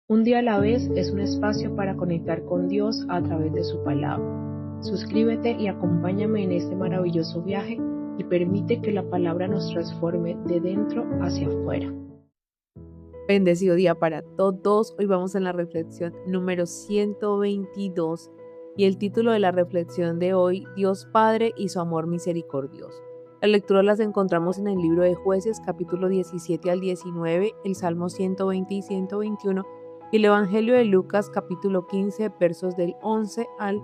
Un día a la vez es un espacio para conectar con Dios a través de su palabra. Suscríbete y acompáñame en este maravilloso viaje y permite que la palabra nos transforme de dentro hacia afuera. Bendecido día para todos. Hoy vamos en la reflexión número 122 y el título de la reflexión de hoy, Dios Padre y su amor misericordioso. Las lecturas las encontramos en el libro de Jueces, capítulo 17 al 19, el Salmo 120 y 121 y el Evangelio de Lucas, capítulo 15, versos del 11 al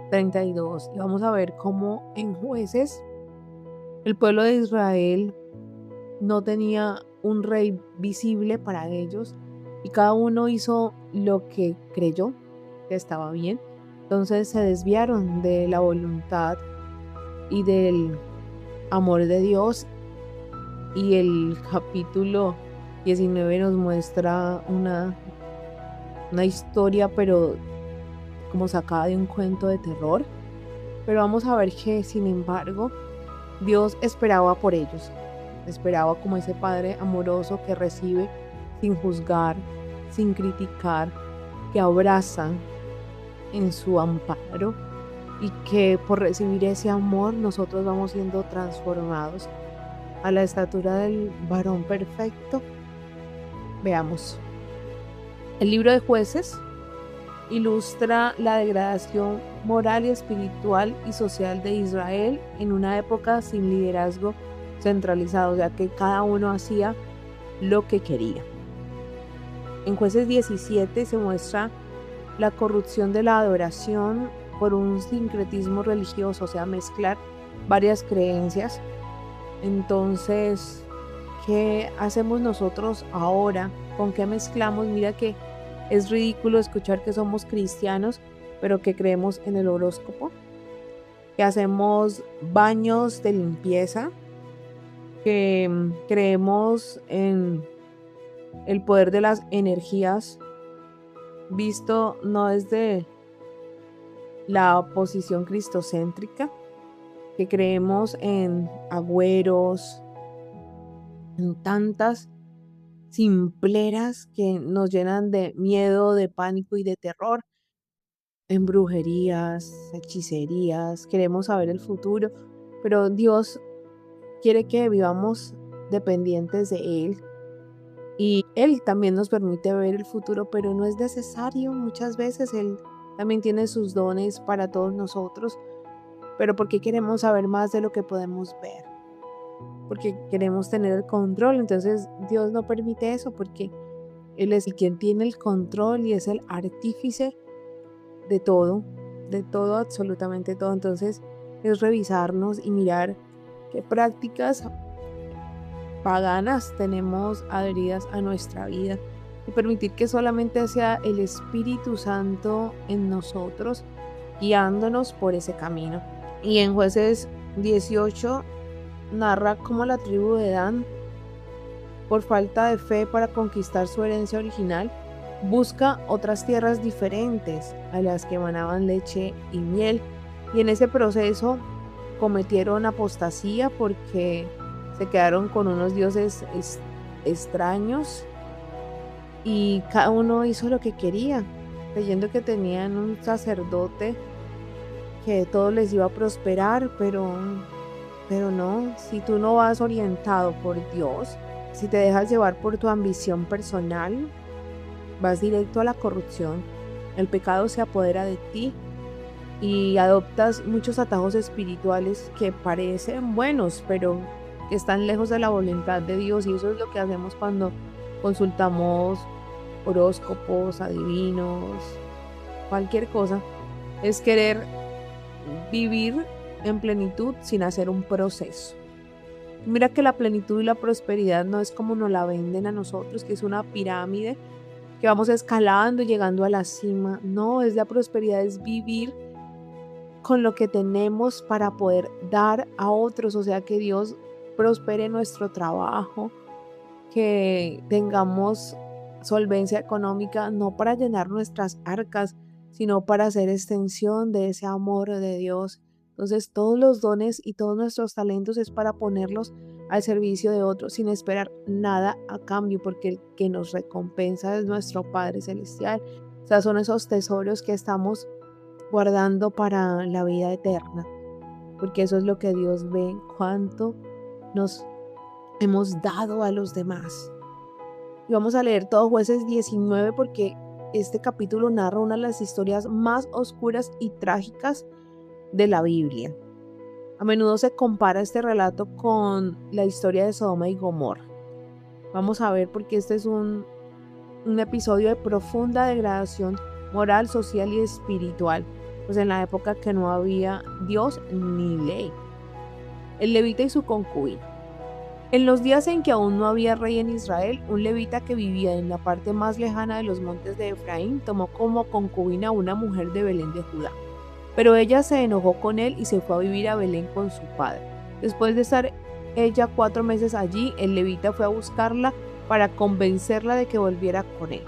32. Y vamos a ver cómo en Jueces el pueblo de Israel no tenía un rey visible para ellos y cada uno hizo lo que creyó que estaba bien. Entonces se desviaron de la voluntad y del amor de Dios, y el capítulo 19 nos muestra una historia pero como sacada de un cuento de terror. Pero vamos a ver que sin embargo Dios esperaba por ellos. Esperaba como ese padre amoroso que recibe sin juzgar, sin criticar, que abraza en su amparo, y que por recibir ese amor nosotros vamos siendo transformados a la estatura del varón perfecto. Veamos. El libro de Jueces ilustra la degradación moral y espiritual y social de Israel en una época sin liderazgo centralizado, ya que cada uno hacía lo que quería. En Jueces 17 se muestra la corrupción de la adoración por un sincretismo religioso, o sea, mezclar varias creencias. Entonces, ¿qué hacemos nosotros ahora? ¿Con qué mezclamos? Mira que es ridículo escuchar que somos cristianos, pero que creemos en el horóscopo, que hacemos baños de limpieza, que creemos en el poder de las energías, visto no desde la posición cristocéntrica, que creemos en agüeros, en tantas simpleras que nos llenan de miedo, de pánico y de terror, en brujerías, hechicerías, queremos saber el futuro, pero Dios quiere que vivamos dependientes de Él. Y Él también nos permite ver el futuro, pero no es necesario. Muchas veces Él también tiene sus dones para todos nosotros, pero porque queremos saber más de lo que podemos ver, porque queremos tener el control. Entonces Dios no permite eso, porque Él es el quien tiene el control y es el artífice de todo, absolutamente todo. Entonces es revisarnos y mirar qué prácticas paganas tenemos adheridas a nuestra vida y permitir que solamente sea el Espíritu Santo en nosotros guiándonos por ese camino. Y en Jueces 18 narra cómo la tribu de Dan, por falta de fe para conquistar su herencia original, busca otras tierras diferentes a las que emanaban leche y miel, y en ese proceso cometieron apostasía porque se quedaron con unos dioses extraños, y cada uno hizo lo que quería, creyendo que tenían un sacerdote que todo les iba a prosperar, pero no. Si tú no vas orientado por Dios, si te dejas llevar por tu ambición personal, vas directo a la corrupción. El pecado se apodera de ti y adoptas muchos atajos espirituales que parecen buenos, pero que están lejos de la voluntad de Dios. Y eso es lo que hacemos cuando consultamos horóscopos, adivinos, cualquier cosa. Es querer vivir en plenitud sin hacer un proceso. Mira que la plenitud y la prosperidad no es como nos la venden a nosotros, que es una pirámide que vamos escalando y llegando a la cima. No, es la prosperidad, es vivir con lo que tenemos para poder dar a otros, o sea, que Dios prospere nuestro trabajo, que tengamos solvencia económica, no para llenar nuestras arcas, sino para hacer extensión de ese amor de Dios. Entonces, todos los dones y todos nuestros talentos es para ponerlos al servicio de otros sin esperar nada a cambio, porque el que nos recompensa es nuestro Padre Celestial. O sea, son esos tesoros que estamos guardando para la vida eterna, porque eso es lo que Dios ve, cuánto nos hemos dado a los demás. Y vamos a leer todo Jueces 19 porque este capítulo narra una de las historias más oscuras y trágicas de la Biblia. A menudo se compara este relato con la historia de Sodoma y Gomorra. Vamos a ver porque este es un episodio de profunda degradación moral, social y espiritual, pues en la época que no había Dios ni ley. El levita y su concubina. En los días en que aún no había rey en Israel, un levita que vivía en la parte más lejana de los montes de Efraín tomó como concubina a una mujer de Belén de Judá. Pero ella se enojó con él y se fue a vivir a Belén con su padre. Después de estar ella 4 meses allí, el levita fue a buscarla para convencerla de que volviera con él.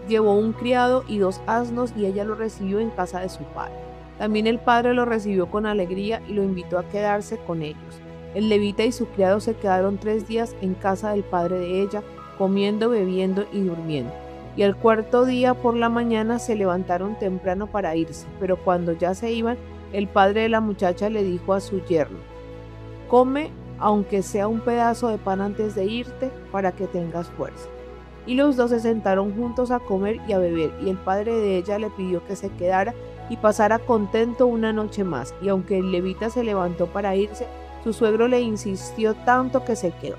Llevó un criado y 2 asnos y ella lo recibió en casa de su padre. También el padre lo recibió con alegría y lo invitó a quedarse con ellos. El levita y su criado se quedaron 3 días en casa del padre de ella, comiendo, bebiendo y durmiendo. Y al 4.º día por la mañana se levantaron temprano para irse, pero cuando ya se iban, el padre de la muchacha le dijo a su yerno: come aunque sea un pedazo de pan antes de irte, para que tengas fuerza. Y los 2 se sentaron juntos a comer y a beber, y el padre de ella le pidió que se quedara y pasara contento una noche más, y aunque el levita se levantó para irse, su suegro le insistió tanto que se quedó.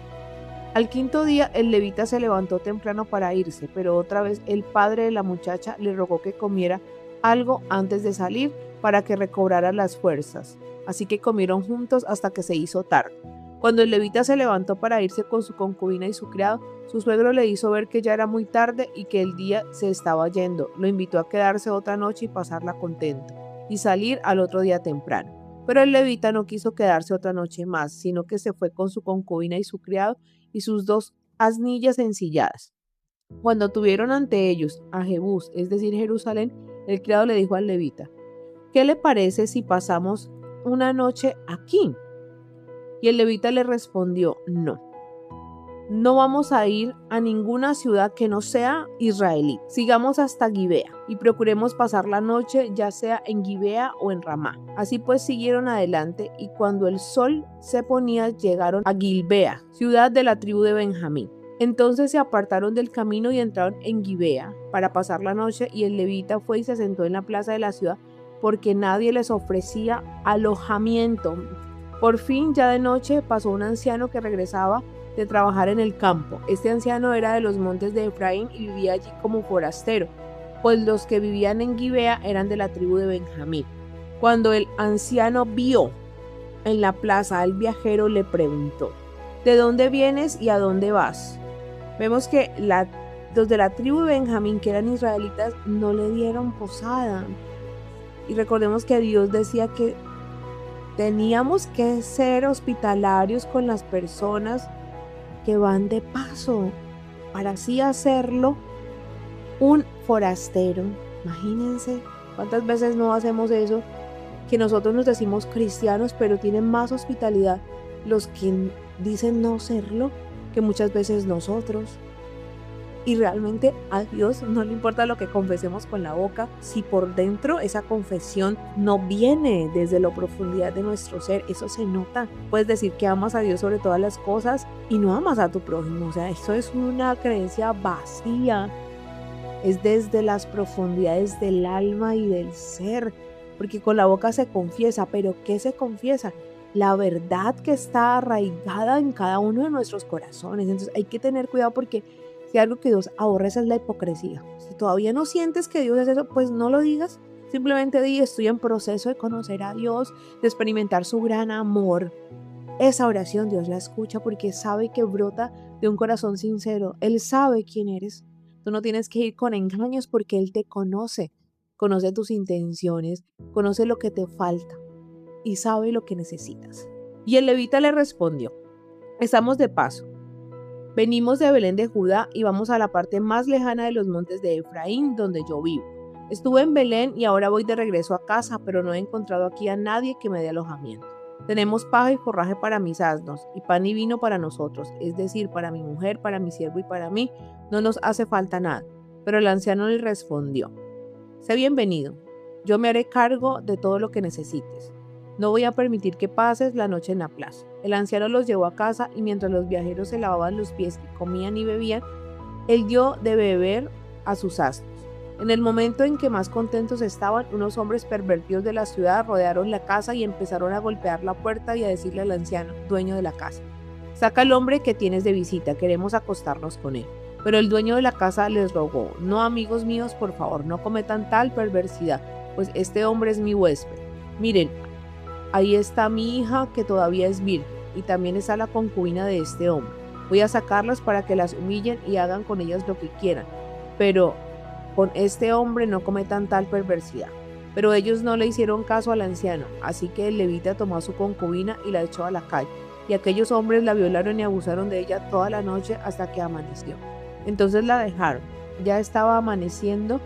Al 5.º día el levita se levantó temprano para irse, pero otra vez el padre de la muchacha le rogó que comiera algo antes de salir para que recobrara las fuerzas. Así que comieron juntos hasta que se hizo tarde. Cuando el levita se levantó para irse con su concubina y su criado, su suegro le hizo ver que ya era muy tarde y que el día se estaba yendo. Lo invitó a quedarse otra noche y pasarla contento, y salir al otro día temprano. Pero el levita no quiso quedarse otra noche más, sino que se fue con su concubina y su criado y sus 2 asnillas ensilladas. Cuando tuvieron ante ellos a Jebús, es decir, Jerusalén, el criado le dijo al levita: ¿qué le parece si pasamos una noche aquí? Y el levita le respondió: no vamos a ir a ninguna ciudad que no sea israelí. Sigamos hasta Gibea y procuremos pasar la noche ya sea en Gibea o en Ramá. Así pues siguieron adelante y cuando el sol se ponía llegaron a Gilbea, ciudad de la tribu de Benjamín. Entonces se apartaron del camino y entraron en Gibea para pasar la noche, y el levita fue y se sentó en la plaza de la ciudad porque nadie les ofrecía alojamiento. Por fin, ya de noche, pasó un anciano que regresaba de trabajar en el campo. Este anciano era de los montes de Efraín y vivía allí como forastero, pues los que vivían en Gibea eran de la tribu de Benjamín. Cuando el anciano vio en la plaza al viajero, le preguntó: ¿de dónde vienes y a dónde vas? Vemos que los de la tribu de Benjamín, que eran israelitas, no le dieron posada. Y recordemos que Dios decía que teníamos que ser hospitalarios con las personas que van de paso, para así hacerlo un forastero. Imagínense cuántas veces no hacemos eso, que nosotros nos decimos cristianos, pero tienen más hospitalidad los que dicen no serlo que muchas veces nosotros. Y realmente a Dios no le importa lo que confesemos con la boca, si por dentro esa confesión no viene desde la profundidad de nuestro ser. Eso se nota. Puedes decir que amas a Dios sobre todas las cosas y no amas a tu prójimo. O sea, eso es una creencia vacía. Es desde las profundidades del alma y del ser. Porque con la boca se confiesa, pero ¿qué se confiesa? La verdad que está arraigada en cada uno de nuestros corazones. Entonces hay que tener cuidado, porque si algo que Dios aborrece es la hipocresía. Si todavía no sientes que Dios es eso, pues no lo digas. Simplemente di: estoy en proceso de conocer a Dios, de experimentar su gran amor. Esa oración Dios la escucha porque sabe que brota de un corazón sincero. Él sabe quién eres. Tú no tienes que ir con engaños porque Él te conoce. Conoce tus intenciones, conoce lo que te falta y sabe lo que necesitas. Y el levita le respondió: estamos de paso. Venimos de Belén de Judá y vamos a la parte más lejana de los montes de Efraín, donde yo vivo. Estuve en Belén y ahora voy de regreso a casa, pero no he encontrado aquí a nadie que me dé alojamiento. Tenemos paja y forraje para mis asnos, y pan y vino para nosotros, es decir, para mi mujer, para mi siervo y para mí, no nos hace falta nada. Pero el anciano le respondió: sé bienvenido, yo me haré cargo de todo lo que necesites. No voy a permitir que pases la noche en la plaza. El anciano los llevó a casa y mientras los viajeros se lavaban los pies y comían y bebían, él dio de beber a sus asnos. En el momento en que más contentos estaban, unos hombres pervertidos de la ciudad rodearon la casa y empezaron a golpear la puerta y a decirle al anciano, dueño de la casa: saca al hombre que tienes de visita, queremos acostarnos con él. Pero el dueño de la casa les rogó: no, amigos míos, por favor, no cometan tal perversidad, pues este hombre es mi huésped. Miren, ahí está mi hija que todavía es virgen, y también está la concubina de este hombre. Voy a sacarlas para que las humillen y hagan con ellas lo que quieran, pero con este hombre no cometan tal perversidad. Pero ellos no le hicieron caso al anciano, así que el levita tomó a su concubina y la echó a la calle, y aquellos hombres la violaron y abusaron de ella toda la noche hasta que amaneció. Entonces la dejaron. Ya estaba amaneciendo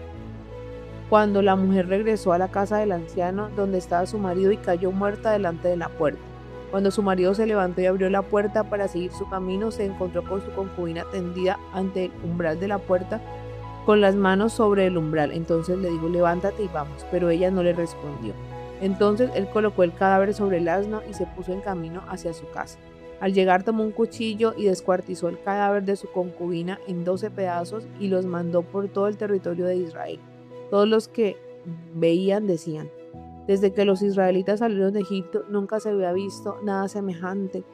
cuando la mujer regresó a la casa del anciano donde estaba su marido y cayó muerta delante de la puerta. Cuando su marido se levantó y abrió la puerta para seguir su camino, se encontró con su concubina tendida ante el umbral de la puerta con las manos sobre el umbral. Entonces le dijo: levántate y vamos, pero ella no le respondió. Entonces él colocó el cadáver sobre el asno y se puso en camino hacia su casa. Al llegar tomó un cuchillo y descuartizó el cadáver de su concubina en 12 pedazos y los mandó por todo el territorio de Israel. Todos los que veían decían: desde que los israelitas salieron de Egipto nunca se había visto nada semejante.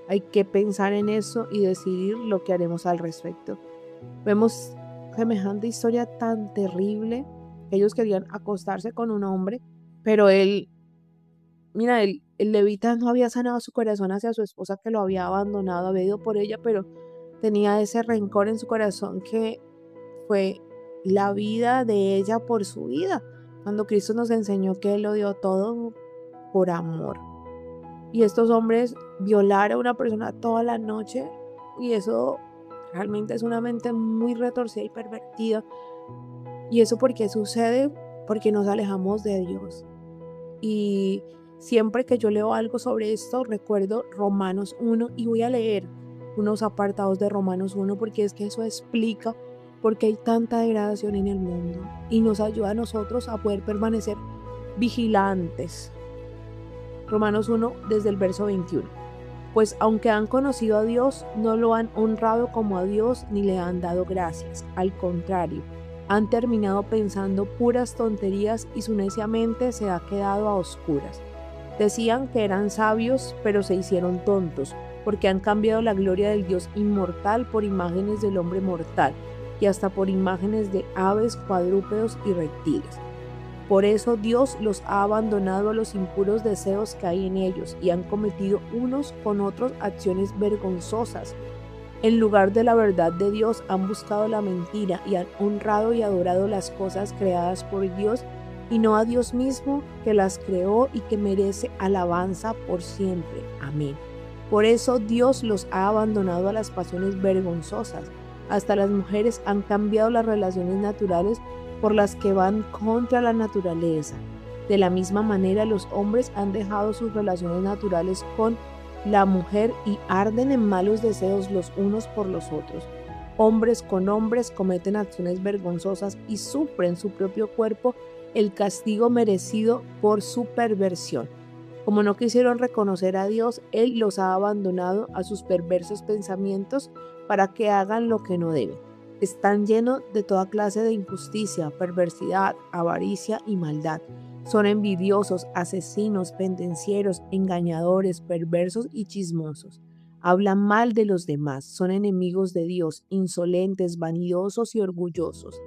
Hay que pensar en eso y decidir lo que haremos al respecto. Vemos semejante historia tan terrible. Ellos querían acostarse con un hombre, pero el levita no había sanado su corazón hacia su esposa que lo había abandonado, había ido por ella, pero tenía ese rencor en su corazón que fue la vida de ella por su vida, cuando Cristo nos enseñó que Él lo dio todo por amor. Y estos hombres violaron a una persona toda la noche, y eso realmente es una mente muy retorcida y pervertida. ¿Y eso por qué sucede? Porque nos alejamos de Dios. Y siempre que yo leo algo sobre esto, recuerdo Romanos 1 y voy a leer unos apartados de Romanos 1 porque es que eso explica por qué hay tanta degradación en el mundo y nos ayuda a nosotros a poder permanecer vigilantes. Romanos 1 desde el verso 21. Pues aunque han conocido a Dios, no lo han honrado como a Dios ni le han dado gracias. Al contrario, han terminado pensando puras tonterías y su necia mente se ha quedado a oscuras. Decían que eran sabios, pero se hicieron tontos, porque han cambiado la gloria del Dios inmortal por imágenes del hombre mortal, y hasta por imágenes de aves, cuadrúpedos y reptiles. Por eso Dios los ha abandonado a los impuros deseos que hay en ellos, y han cometido unos con otros acciones vergonzosas. En lugar de la verdad de Dios han buscado la mentira y han honrado y adorado las cosas creadas por Dios y no a Dios mismo, que las creó y que merece alabanza por siempre. Amén. Por eso Dios los ha abandonado a las pasiones vergonzosas. Hasta las mujeres han cambiado las relaciones naturales por las que van contra la naturaleza. De la misma manera, los hombres han dejado sus relaciones naturales con la mujer y arden en malos deseos los unos por los otros. Hombres con hombres cometen acciones vergonzosas y sufren su propio cuerpo el castigo merecido por su perversión. Como no quisieron reconocer a Dios, Él los ha abandonado a sus perversos pensamientos para que hagan lo que no deben. Están llenos de toda clase de injusticia, perversidad, avaricia y maldad. Son envidiosos, asesinos, pendencieros, engañadores, perversos y chismosos. Hablan mal de los demás, son enemigos de Dios, insolentes, vanidosos y orgullosos.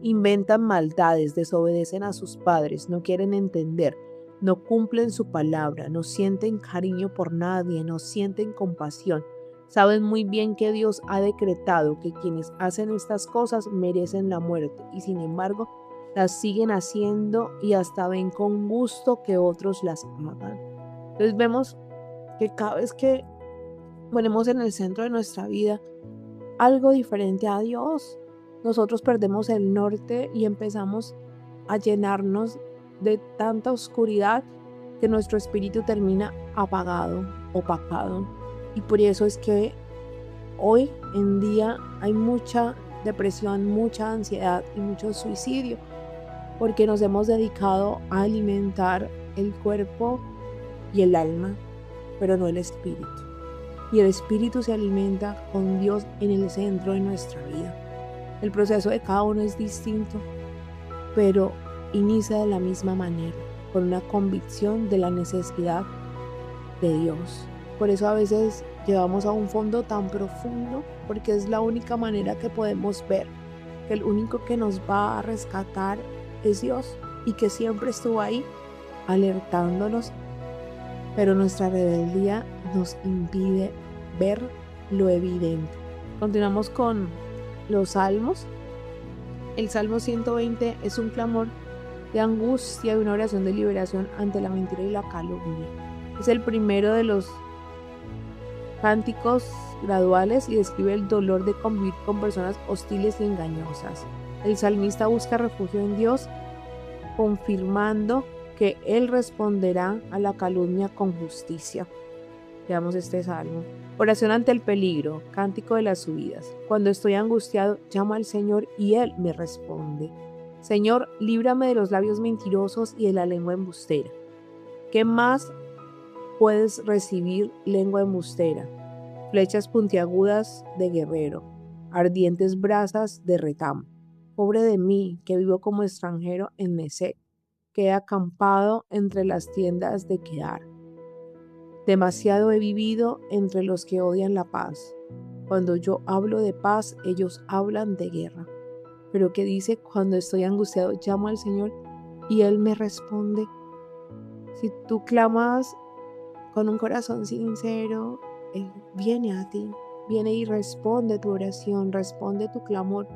Inventan maldades, desobedecen a sus padres, no quieren entender, no cumplen su palabra, no sienten cariño por nadie, no sienten compasión. Saben muy bien que Dios ha decretado que quienes hacen estas cosas merecen la muerte y sin embargo las siguen haciendo y hasta ven con gusto que otros las hagan. Entonces vemos que cada vez que ponemos en el centro de nuestra vida algo diferente a Dios, nosotros perdemos el norte y empezamos a llenarnos de tanta oscuridad que nuestro espíritu termina apagado, opacado. Y por eso es que hoy en día hay mucha depresión, mucha ansiedad y mucho suicidio, porque nos hemos dedicado a alimentar el cuerpo y el alma, pero no el espíritu. Y el espíritu se alimenta con Dios en el centro de nuestra vida. El proceso de cada uno es distinto, pero inicia de la misma manera, con una convicción de la necesidad de Dios. Por eso a veces llevamos a un fondo tan profundo, porque es la única manera que podemos ver que el único que nos va a rescatar es Dios, y que siempre estuvo ahí alertándonos, pero nuestra rebeldía nos impide ver lo evidente. Continuamos con los salmos. El Salmo 120 es un clamor de angustia y una oración de liberación ante la mentira y la calumnia. Es el primero de los cánticos graduales y describe el dolor de convivir con personas hostiles y engañosas. El salmista busca refugio en Dios, confirmando que Él responderá a la calumnia con justicia. Veamos este salmo. Oración ante el peligro, cántico de las subidas. Cuando estoy angustiado, llamo al Señor y Él me responde. Señor, líbrame de los labios mentirosos y de la lengua embustera. ¿Qué más puedes recibir, lengua embustera? Flechas puntiagudas de guerrero, ardientes brasas de retamo. Pobre de mí, que vivo como extranjero en Mesec, que he acampado entre las tiendas de Kedar. Demasiado he vivido entre los que odian la paz. Cuando yo hablo de paz, ellos hablan de guerra. Pero que dice, cuando estoy angustiado, llamo al Señor y Él me responde. Si tú clamas con un corazón sincero, Él viene a ti, viene y responde tu oración, responde tu clamor,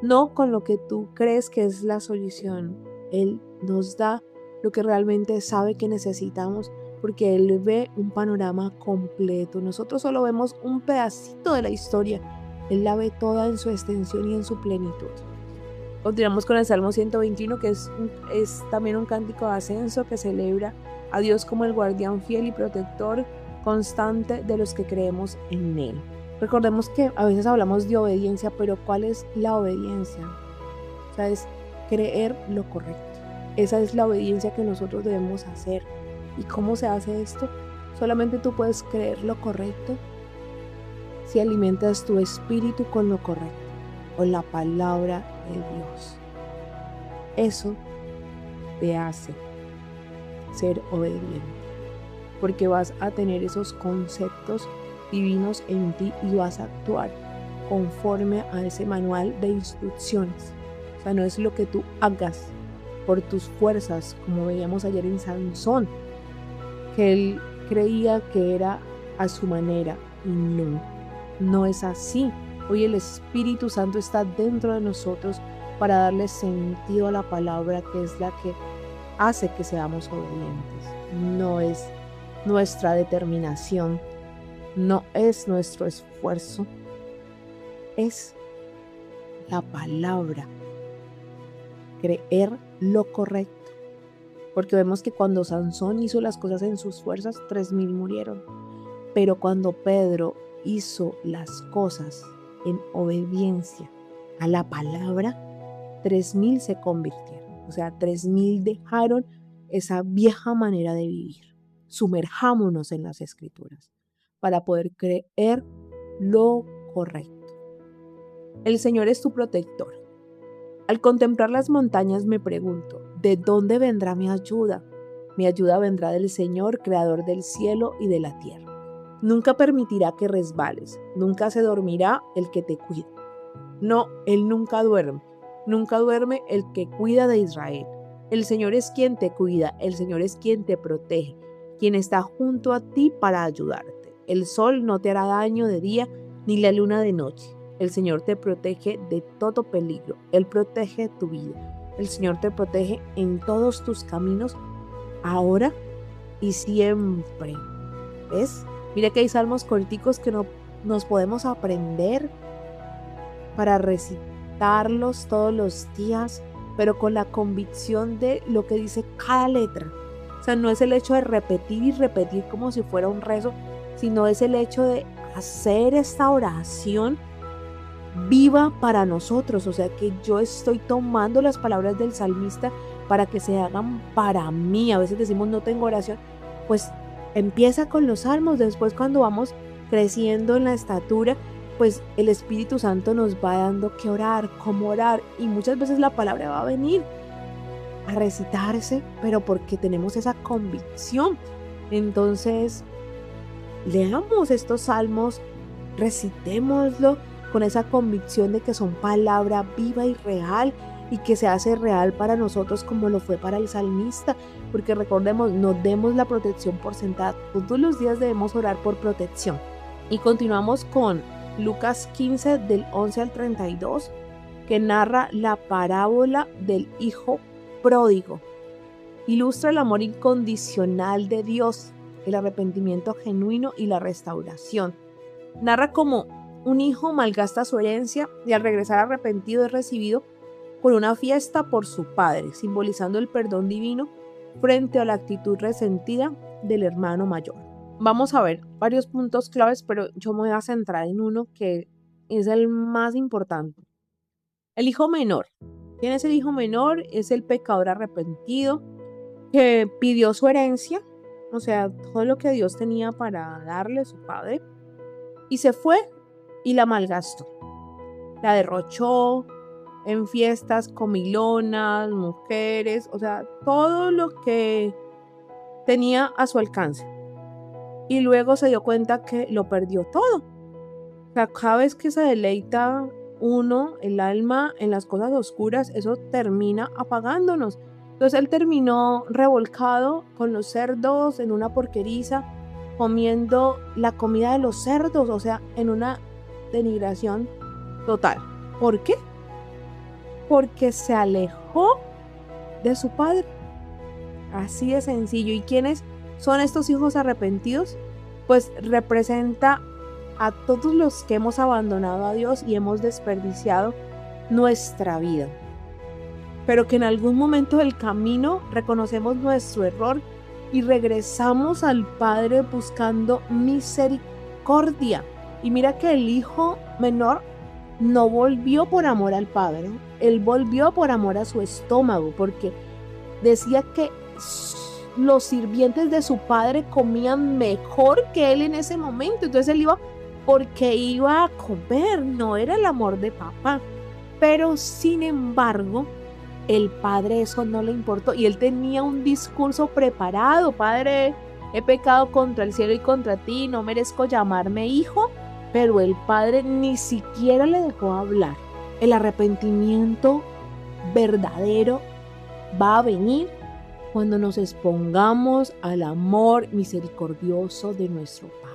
no con lo que tú crees que es la solución. Él nos da lo que realmente sabe que necesitamos, porque Él ve un panorama completo. Nosotros solo vemos un pedacito de la historia, Él la ve toda en su extensión y en su plenitud. Continuamos con el Salmo 121, que es también un cántico de ascenso que celebra a Dios como el guardián fiel y protector constante de los que creemos en Él. Recordemos que a veces hablamos de obediencia, pero ¿cuál es la obediencia? O sea, es creer lo correcto. Esa es la obediencia que nosotros debemos hacer. ¿Y cómo se hace esto? Solamente tú puedes creer lo correcto si alimentas tu espíritu con lo correcto, con la palabra de Dios. Eso te hace ser obediente, porque vas a tener esos conceptos divinos en ti y vas a actuar conforme a ese manual de instrucciones. O sea, no es lo que tú hagas por tus fuerzas, como veíamos ayer en Sansón, que él creía que era a su manera, y no es así. Hoy el Espíritu Santo está dentro de nosotros para darle sentido a la palabra, que es la que hace que seamos obedientes. No es nuestra determinación, no es nuestro esfuerzo, es la palabra, creer lo correcto. Porque vemos que cuando Sansón hizo las cosas en sus fuerzas, 3,000 murieron. Pero cuando Pedro hizo las cosas en obediencia a la palabra, 3,000 se convirtieron. O sea, 3,000 dejaron esa vieja manera de vivir. Sumerjámonos en las Escrituras para poder creer lo correcto. El Señor es tu protector. Al contemplar las montañas me pregunto, ¿de dónde vendrá mi ayuda? Mi ayuda vendrá del Señor, creador del cielo y de la tierra. Nunca permitirá que resbales, nunca se dormirá el que te cuida. No, Él nunca duerme el que cuida de Israel. El Señor es quien te cuida, el Señor es quien te protege, quien está junto a ti para ayudarte. El sol no te hará daño de día, ni la luna de noche. El Señor te protege de todo peligro, Él protege tu vida. El Señor te protege en todos tus caminos, ahora y siempre. ¿Ves? Mira que hay salmos corticos que nos podemos aprender para recitarlos todos los días, pero con la convicción de lo que dice cada letra. sea, no es el hecho de repetir y repetir como si fuera un rezo, sino es el hecho de hacer esta oración viva para nosotros. O sea, que yo estoy tomando las palabras del salmista para que se hagan para mí. A veces decimos no tengo oración, pues empieza con los salmos. Después, cuando vamos creciendo en la estatura, pues el Espíritu Santo nos va dando qué orar, cómo orar, y muchas veces la palabra va a venir a recitarse, pero porque tenemos esa convicción. Entonces, leamos estos salmos, recitémoslo con esa convicción de que son palabra viva y real, y que se hace real para nosotros como lo fue para el salmista, porque recordemos, no demos la protección por sentada. Todos los días debemos orar por protección. Y continuamos con Lucas 15 del 11 al 32, que narra la parábola del hijo pródigo. Ilustra el amor incondicional de Dios, el arrepentimiento genuino y la restauración. Narra cómo un hijo malgasta su herencia y al regresar arrepentido es recibido con una fiesta por su padre, simbolizando el perdón divino frente a la actitud resentida del hermano mayor. Vamos a ver varios puntos claves, pero yo me voy a centrar en uno que es el más importante. El hijo menor. ¿Quién es el hijo menor? Es el pecador arrepentido que pidió su herencia, o sea, todo lo que Dios tenía para darle a su padre, y se fue y la malgastó. La derrochó en fiestas comilonas, mujeres, o sea, todo lo que tenía a su alcance. Y luego se dio cuenta que lo perdió todo. O sea, cada vez que se deleita uno, el alma, en las cosas oscuras, eso termina apagándonos. Entonces él terminó revolcado con los cerdos en una porqueriza, comiendo la comida de los cerdos, o sea, en una denigración total. ¿Por qué? Porque se alejó de su padre. Así de sencillo. ¿Y quiénes son estos hijos arrepentidos? Pues representa a todos los que hemos abandonado a Dios y hemos desperdiciado nuestra vida, pero que en algún momento del camino reconocemos nuestro error y regresamos al Padre buscando misericordia. Y mira que el hijo menor no volvió por amor al Padre, él volvió por amor a su estómago, porque decía que los sirvientes de su padre comían mejor que él en ese momento. Entonces él iba porque iba a comer, no era el amor de papá. Pero sin embargo, el padre eso no le importó y él tenía un discurso preparado. Padre, he pecado contra el cielo y contra ti, no merezco llamarme hijo. Pero el padre ni siquiera le dejó hablar. El arrepentimiento verdadero va a venir cuando nos expongamos al amor misericordioso de nuestro Padre.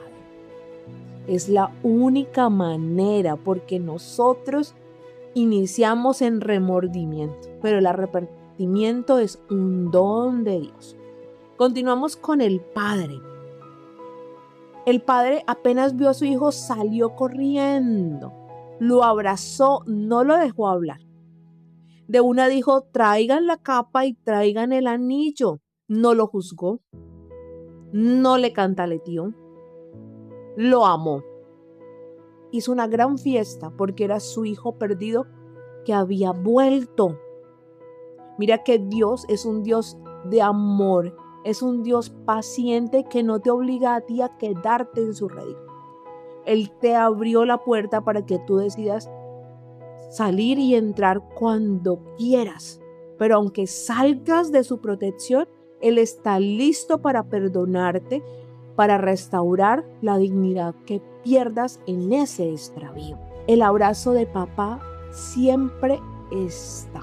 Es la única manera, porque nosotros iniciamos en remordimiento, pero el arrepentimiento es un don de Dios. Continuamos con el padre. El padre apenas vio a su hijo, salió corriendo, lo abrazó, no lo dejó hablar. De una dijo, traigan la capa y traigan el anillo. No lo juzgó, no le cantaleteó, lo amó. Hizo una gran fiesta porque era su hijo perdido que había vuelto. Mira que Dios es un Dios de amor, es un Dios paciente que no te obliga a ti a quedarte en su redil. Él te abrió la puerta para que tú decidas salir y entrar cuando quieras. Pero aunque salgas de su protección, Él está listo para perdonarte, para restaurar la dignidad que pierdas en ese extravío. El abrazo de papá siempre está.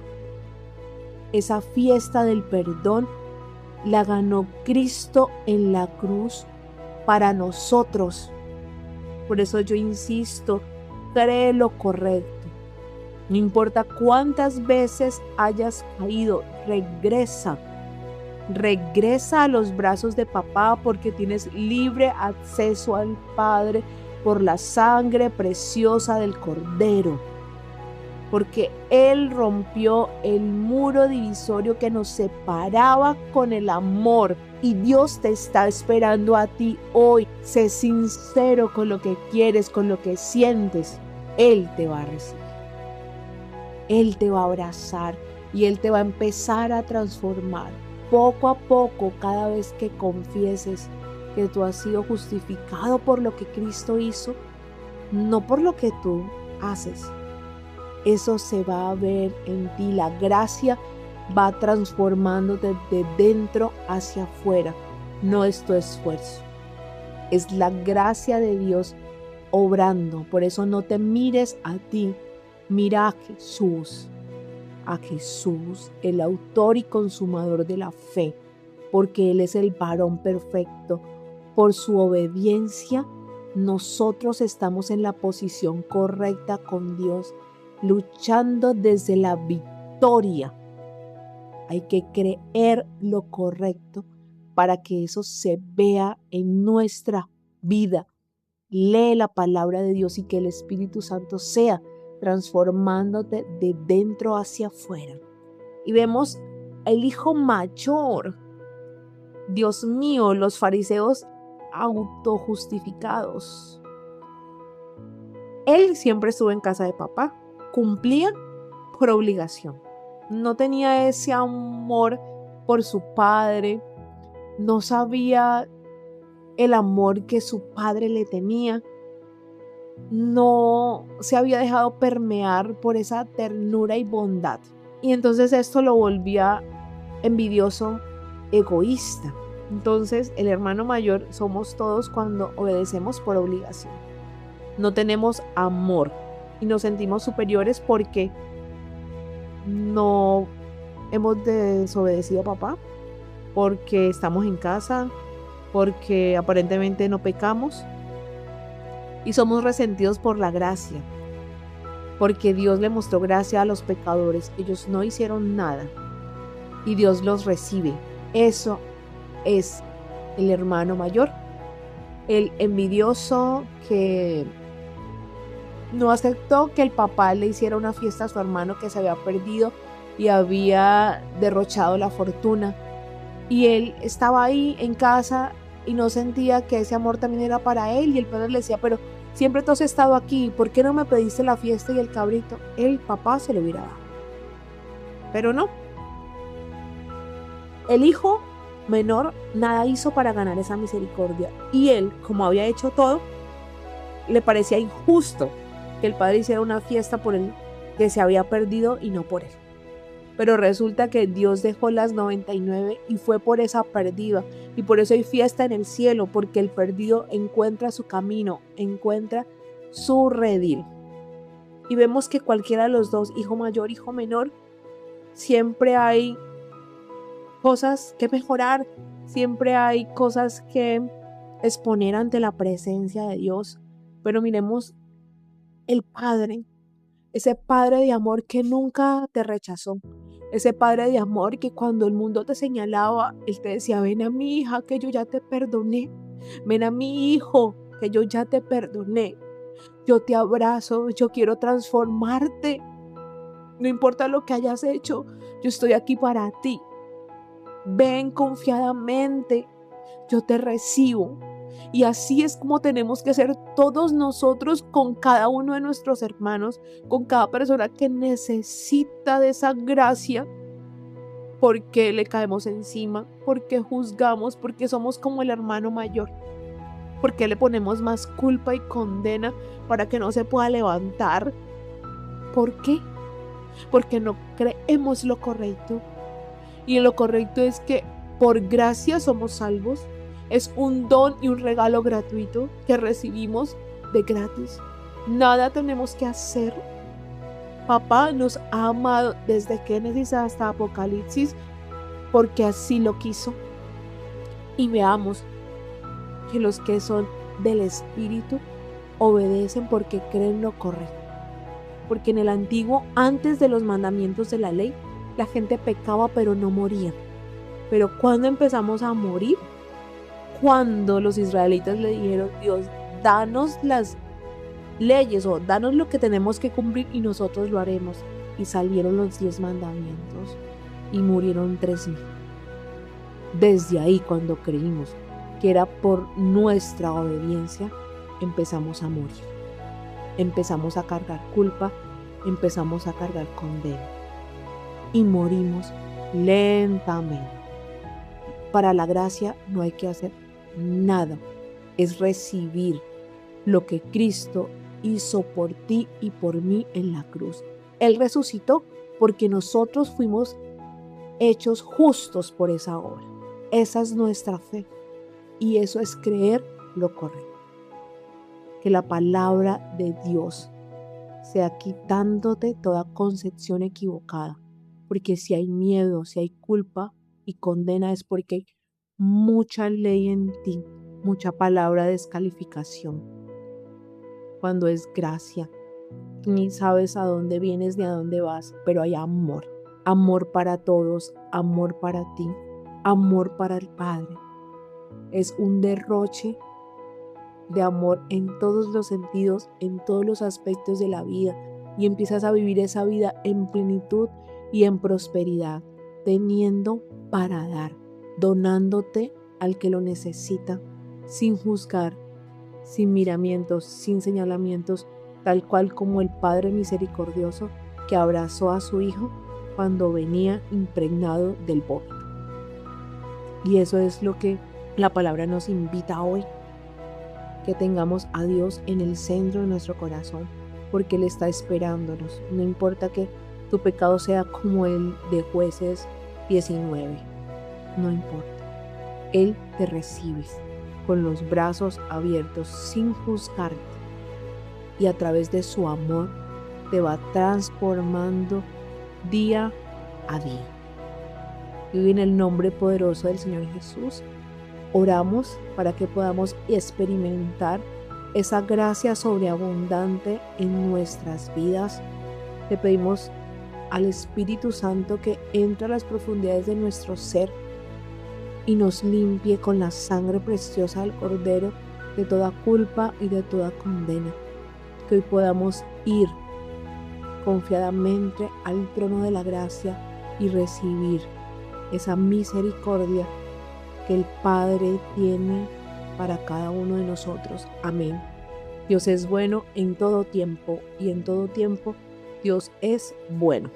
Esa fiesta del perdón la ganó Cristo en la cruz para nosotros. Por eso yo insisto, cree lo correcto. No importa cuántas veces hayas caído, regresa a los brazos de papá, porque tienes libre acceso al Padre por la sangre preciosa del Cordero. porque Él rompió el muro divisorio que nos separaba con el amor. Y Dios te está esperando a ti hoy. Sé sincero con lo que quieres, con lo que sientes. Él te va a recibir. Él te va a abrazar y Él te va a empezar a transformar. Poco a poco, cada vez que confieses que tú has sido justificado por lo que Cristo hizo, no por lo que tú haces. Eso se va a ver en ti. La gracia va transformándote de dentro hacia afuera. No es tu esfuerzo. Es la gracia de Dios obrando. Por eso no te mires a ti. Mira a Jesús. A Jesús, el autor y consumador de la fe. Porque Él es el varón perfecto. Por su obediencia, nosotros estamos en la posición correcta con Dios, luchando desde la victoria. Hay que creer lo correcto para que eso se vea en nuestra vida. Lee la palabra de Dios y que el Espíritu Santo sea transformándote de dentro hacia afuera. Y vemos el hijo mayor. Dios mío, los fariseos autojustificados. Él siempre estuvo en casa de papá. Cumplía por obligación. No tenía ese amor por su padre. No sabía el amor que su padre le tenía. No se había dejado permear por esa ternura y bondad. Y entonces esto lo volvía envidioso, egoísta. Entonces el hermano mayor somos todos cuando obedecemos por obligación. No tenemos amor y nos sentimos superiores porque no hemos desobedecido a papá, porque estamos en casa, porque aparentemente no pecamos y somos resentidos por la gracia, porque Dios le mostró gracia a los pecadores. Ellos no hicieron nada y Dios los recibe. Eso es el hermano mayor, el envidioso que no aceptó que el papá le hiciera una fiesta a su hermano que se había perdido y había derrochado la fortuna. Y él estaba ahí en casa y no sentía que ese amor también era para él. Y el padre le decía, pero siempre tú has estado aquí, ¿por qué no me pediste la fiesta y el cabrito? El papá se lo hubiera dado. Pero no. El hijo menor nada hizo para ganar esa misericordia. Y él, como había hecho todo, le parecía injusto que el padre hiciera una fiesta por el que se había perdido y no por él. Pero resulta que Dios dejó las 99 y fue por esa perdida. Y por eso hay fiesta en el cielo, porque el perdido encuentra su camino, encuentra su redil. Y vemos que cualquiera de los dos, hijo mayor, hijo menor, siempre hay cosas que mejorar, siempre hay cosas que exponer ante la presencia de Dios. Pero miremos el Padre, ese Padre de amor que nunca te rechazó, ese Padre de amor que cuando el mundo te señalaba, Él te decía, ven a mi hija que yo ya te perdoné, ven a mi hijo que yo ya te perdoné, yo te abrazo, yo quiero transformarte, no importa lo que hayas hecho, yo estoy aquí para ti, ven confiadamente, yo te recibo. Y así es como tenemos que ser todos nosotros con cada uno de nuestros hermanos, con cada persona que necesita de esa gracia, porque le caemos encima, porque juzgamos, porque somos como el hermano mayor, porque le ponemos más culpa y condena para que no se pueda levantar. ¿Por qué? Porque no creemos lo correcto. Y lo correcto es que por gracia somos salvos. Es un don y un regalo gratuito que recibimos de gratis. Nada tenemos que hacer. Papá nos ha amado desde Génesis hasta Apocalipsis porque así lo quiso. Y veamos que los que son del Espíritu obedecen porque creen lo correcto. Porque en el antiguo, antes de los mandamientos de la ley, la gente pecaba pero no moría. Pero cuando empezamos a morir, cuando los israelitas le dijeron, Dios, danos las leyes o danos lo que tenemos que cumplir y nosotros lo haremos. Y salieron los 10 mandamientos y murieron 3,000. Desde ahí, cuando creímos que era por nuestra obediencia, empezamos a morir. Empezamos a cargar culpa, empezamos a cargar condena y morimos lentamente. Para la gracia no hay que hacer nada, es recibir lo que Cristo hizo por ti y por mí en la cruz. Él resucitó porque nosotros fuimos hechos justos por esa obra. Esa es nuestra fe y eso es creer lo correcto. Que la palabra de Dios sea quitándote toda concepción equivocada, porque si hay miedo, si hay culpa y condena es porque hay mucha ley en ti, mucha palabra de descalificación. Cuando es gracia, ni sabes a dónde vienes ni a dónde vas, pero hay amor. Amor para todos, amor para ti, amor para el Padre. Es un derroche de amor en todos los sentidos, en todos los aspectos de la vida, y empiezas a vivir esa vida en plenitud y en prosperidad, teniendo para dar, donándote al que lo necesita, sin juzgar, sin miramientos, sin señalamientos, tal cual como el Padre misericordioso que abrazó a su Hijo cuando venía impregnado del vómito. Y eso es lo que la palabra nos invita hoy, que tengamos a Dios en el centro de nuestro corazón, porque Él está esperándonos. No importa que tu pecado sea como el de Jueces 19, no importa. Él te recibe con los brazos abiertos, sin juzgarte, y a través de su amor te va transformando día a día. Y en el nombre poderoso del Señor Jesús, oramos para que podamos experimentar esa gracia sobreabundante en nuestras vidas. Le pedimos al Espíritu Santo que entre a las profundidades de nuestro ser y nos limpie con la sangre preciosa del Cordero de toda culpa y de toda condena. Que hoy podamos ir confiadamente al trono de la gracia y recibir esa misericordia que el Padre tiene para cada uno de nosotros. Amén. Dios es bueno en todo tiempo y en todo tiempo Dios es bueno.